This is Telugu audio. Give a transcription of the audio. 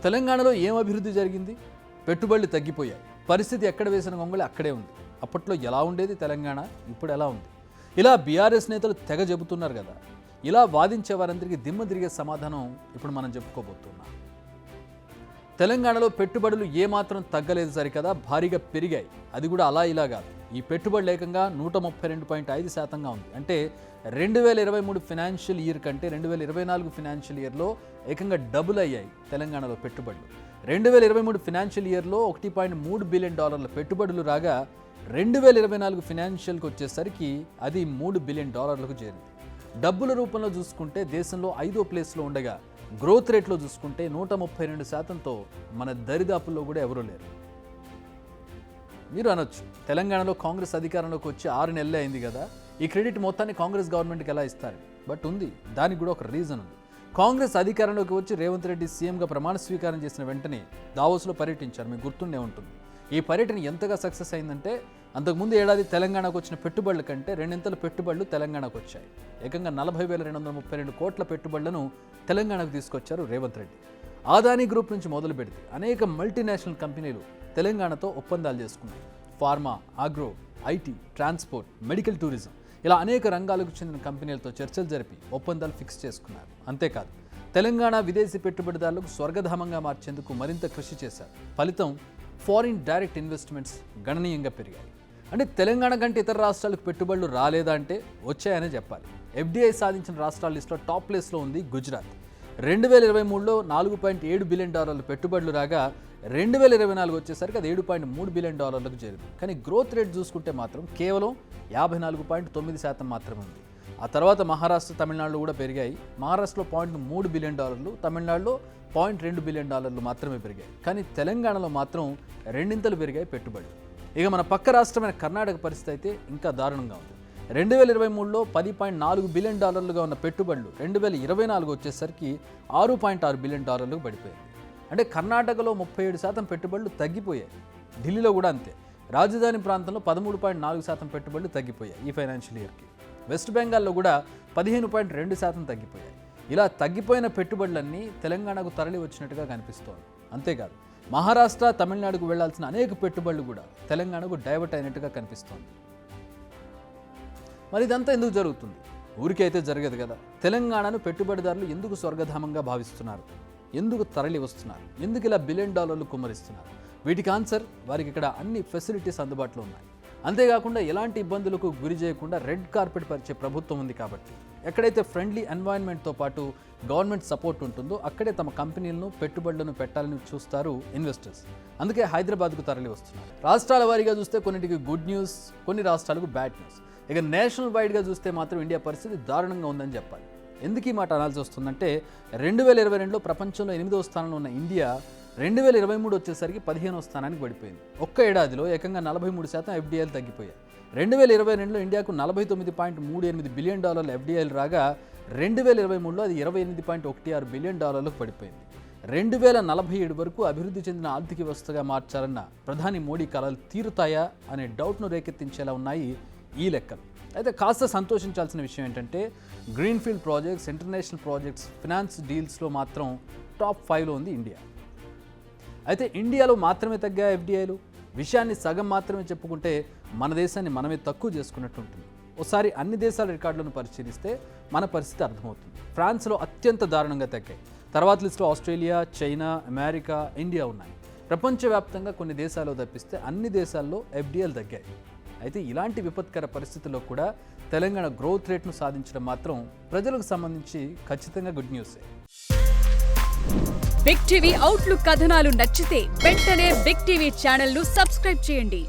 తెలంగాణలో ఏం అభివృద్ధి జరిగింది? పెట్టుబడులు తగ్గిపోయాయి. పరిస్థితి ఎక్కడ వేసిన గొంగళి అక్కడే ఉంది. అప్పట్లో ఎలా ఉండేది తెలంగాణ, ఇప్పుడు ఎలా ఉంది? ఇలా బీఆర్ఎస్ నేతలు తెగ చెబుతున్నారు కదా. ఇలా వాదించే వారందరికీ దిమ్మ తిరిగే సమాధానం ఇప్పుడు మనం చెప్పుకోబోతున్నాం. తెలంగాణలో పెట్టుబడులు ఏమాత్రం తగ్గలేదు సరికదా, భారీగా పెరిగాయి. అది కూడా అలా ఇలా కాదు. ఈ పెట్టుబడులు ఏకంగా 132.5% ఉంది. అంటే 2023 ఫినాన్షియల్ ఇయర్ కంటే 2024 ఫినాన్షియల్ ఇయర్లో ఏకంగా డబుల్ అయ్యాయి తెలంగాణలో పెట్టుబడులు. 2023 ఫినాన్షియల్ ఇయర్లో $1.3 బిలియన్ పెట్టుబడులు రాగా 2024 ఫినాన్షియల్కి వచ్చేసరికి అది $3 బిలియన్ చేరింది. డబ్బుల రూపంలో చూసుకుంటే దేశంలో 5వ ప్లేస్లో ఉండగా గ్రోత్ రేట్లో చూసుకుంటే 132%తో మన దరిదాపుల్లో కూడా ఎవరూ లేరు. మీరు అనొచ్చు, తెలంగాణలో కాంగ్రెస్ అధికారంలోకి వచ్చి 6 నెలలే అయింది కదా, ఈ క్రెడిట్ మొత్తాన్ని కాంగ్రెస్ గవర్నమెంట్కి ఎలా ఇస్తారు? బట్ ఉంది, దానికి కూడా ఒక రీజన్ ఉంది. కాంగ్రెస్ అధికారంలోకి వచ్చి రేవంత్ రెడ్డి సీఎంగా ప్రమాణ స్వీకారం చేసిన వెంటనే దావోస్లో పర్యటించారు. మీకు గుర్తుండే ఉంటుంది. ఈ పర్యటన ఎంతగా సక్సెస్ అయిందంటే అంతకుముందు ఏడాది తెలంగాణకు వచ్చిన పెట్టుబడుల కంటే 2 పెట్టుబడులు తెలంగాణకు వచ్చాయి. ఏకంగా 40,232 కోట్ల పెట్టుబడులను తెలంగాణకు తీసుకొచ్చారు రేవంత్ రెడ్డి. ఆదానీ గ్రూప్ నుంచి మొదలు పెడితే అనేక మల్టీనేషనల్ కంపెనీలు తెలంగాణతో ఒప్పందాలు చేసుకున్నాయి. Pharma, agro, IT, transport, medical tourism ఇలా అనేక రంగాలకు చెందిన కంపెనీలతో చర్చలు జరిపి ఒప్పందాలు ఫిక్స్ చేసుకున్నారు. అంతేకాదు, తెలంగాణ విదేశీ పెట్టుబడిదారులకు స్వర్గధామంగా మార్చేందుకు మరింత కృషి చేశారు. ఫలితం ఫారిన్ డైరెక్ట్ ఇన్వెస్ట్మెంట్స్ గణనీయంగా పెరిగాయి. అంటే తెలంగాణ కంటే ఇతర రాష్ట్రాలకు పెట్టుబడులు రాలేదా అంటే వచ్చాయనే చెప్పాలి. ఎఫ్డీఐ సాధించిన రాష్ట్రాల లిస్టులో టాప్ ప్లేస్లో ఉంది గుజరాత్. 2023లో $4.7 బిలియన్ పెట్టుబడులు రాగా 2024 వచ్చేసరికి అది $7.3 బిలియన్ చేరింది. కానీ గ్రోత్ రేట్ చూసుకుంటే మాత్రం కేవలం 54.9% మాత్రమే ఉంది. ఆ తర్వాత మహారాష్ట్ర, తమిళనాడులో కూడా పెరిగాయి. మహారాష్ట్రలో $0.3 బిలియన్, తమిళనాడులో $0.2 బిలియన్ మాత్రమే పెరిగాయి. కానీ తెలంగాణలో మాత్రం 2 పెరిగాయి పెట్టుబడులు. ఇక మన పక్క రాష్ట్రమైన కర్ణాటక పరిస్థితి అయితే ఇంకా దారుణంగా ఉంది. 2023లో $10.4 బిలియన్ ఉన్న పెట్టుబడులు 2024 వచ్చేసరికి $6.6 బిలియన్ పడిపోయింది. అంటే కర్ణాటకలో 37% పెట్టుబడులు తగ్గిపోయాయి. ఢిల్లీలో కూడా అంతే. రాజధాని ప్రాంతంలో 13.4% పెట్టుబడులు తగ్గిపోయాయి ఈ ఫైనాన్షియల్ ఇయర్కి. వెస్ట్ బెంగాల్లో కూడా 15.2% తగ్గిపోయాయి. ఇలా తగ్గిపోయిన పెట్టుబడులన్నీ తెలంగాణకు తరలి వచ్చినట్టుగా కనిపిస్తోంది. అంతేకాదు, మహారాష్ట్ర, తమిళనాడుకు వెళ్లాల్సిన అనేక పెట్టుబడులు కూడా తెలంగాణకు డైవర్ట్ అయినట్టుగా కనిపిస్తోంది. మరి ఇదంతా ఎందుకు జరుగుతుంది? ఊరికైతే జరగదు కదా. తెలంగాణను పెట్టుబడిదారులు ఎందుకు స్వర్గధామంగా భావిస్తున్నారు? ఎందుకు తరలి వస్తున్నారు? ఎందుకు ఇలా $1 బిలియన్ కుమ్మరిస్తున్నారు? వీటికి ఆన్సర్, వారికి ఇక్కడ అన్ని ఫెసిలిటీస్ అందుబాటులో ఉన్నాయి. అంతేకాకుండా ఎలాంటి ఇబ్బందులకు గురి చేయకుండా రెడ్ కార్పెట్ పరిచే ప్రభుత్వం ఉంది కాబట్టి ఎక్కడైతే ఫ్రెండ్లీ ఎన్వైరన్మెంట్తో పాటు గవర్నమెంట్ సపోర్ట్ ఉంటుందో అక్కడే తమ కంపెనీలను, పెట్టుబడులను పెట్టాలని చూస్తారు ఇన్వెస్టర్స్. అందుకే హైదరాబాద్కు తరలి వస్తున్నారు. రాష్ట్రాల వారీగా చూస్తే కొన్నిటికి గుడ్ న్యూస్, కొన్ని రాష్ట్రాలకు బ్యాడ్ న్యూస్. ఇక నేషనల్ వైడ్గా చూస్తే మాత్రం ఇండియా పరిస్థితి దారుణంగా ఉందని చెప్పాలి. ఎందుకు ఈ మాట అనాల్సి వస్తుందంటే 2022లో ప్రపంచంలో 8వ స్థానంలో ఉన్న ఇండియా 2023 వచ్చేసరికి 15వ స్థానానికి పడిపోయింది. ఒక్క ఏడాదిలో ఏకంగా 43% ఎఫ్డీఐలు తగ్గిపోయాయి. 2022లో ఇండియాకు $49.38 బిలియన్ ఎఫ్డీఐలు రాగా 2023లో అది $28.16 బిలియన్ పడిపోయింది. 2047 వరకు అభివృద్ధి చెందిన ఆర్థిక వ్యవస్థగా మార్చాలన్న ప్రధాని మోడీ కలలు తీరుతాయా అనే డౌట్ను రేకెత్తించేలా ఉన్నాయి ఈ లెక్కలు. అయితే కాస్త సంతోషించాల్సిన విషయం ఏంటంటే greenfield projects, international projects, finance డీల్స్లో మాత్రం టాప్ 5లో ఉంది ఇండియా. అయితే ఇండియాలో మాత్రమే తగ్గా ఎఫ్డీఐలు విషయాన్ని సగం మాత్రమే చెప్పుకుంటే మన దేశాన్ని మనమే తక్కువ చేసుకున్నట్టు ఉంటుంది. ఒకసారి అన్ని దేశాల రికార్డులను పరిశీలిస్తే మన పరిస్థితి అర్థమవుతుంది. ఫ్రాన్స్లో అత్యంత దారుణంగా తగ్గాయి. తర్వాత లిస్టులో ఆస్ట్రేలియా, చైనా, అమెరికా, ఇండియా ఉన్నాయి. ప్రపంచవ్యాప్తంగా కొన్ని దేశాల్లో తప్పిస్తే అన్ని దేశాల్లో ఎఫ్డీఐలు తగ్గాయి. అయితే ఇలాంటి విపత్కర పరిస్థితుల్లో కూడా తెలంగాణ గ్రోత్ రేట్ను సాధించడం మాత్రం ప్రజలకు సంబంధించి ఖచ్చితంగా గుడ్ న్యూసే. బిగ్ టీవీ అవుట్లుక్ కథనాలు నచ్చితే వెంటనే బిగ్ టీవీ ఛానల్ ను సబ్స్క్రైబ్ చేయండి.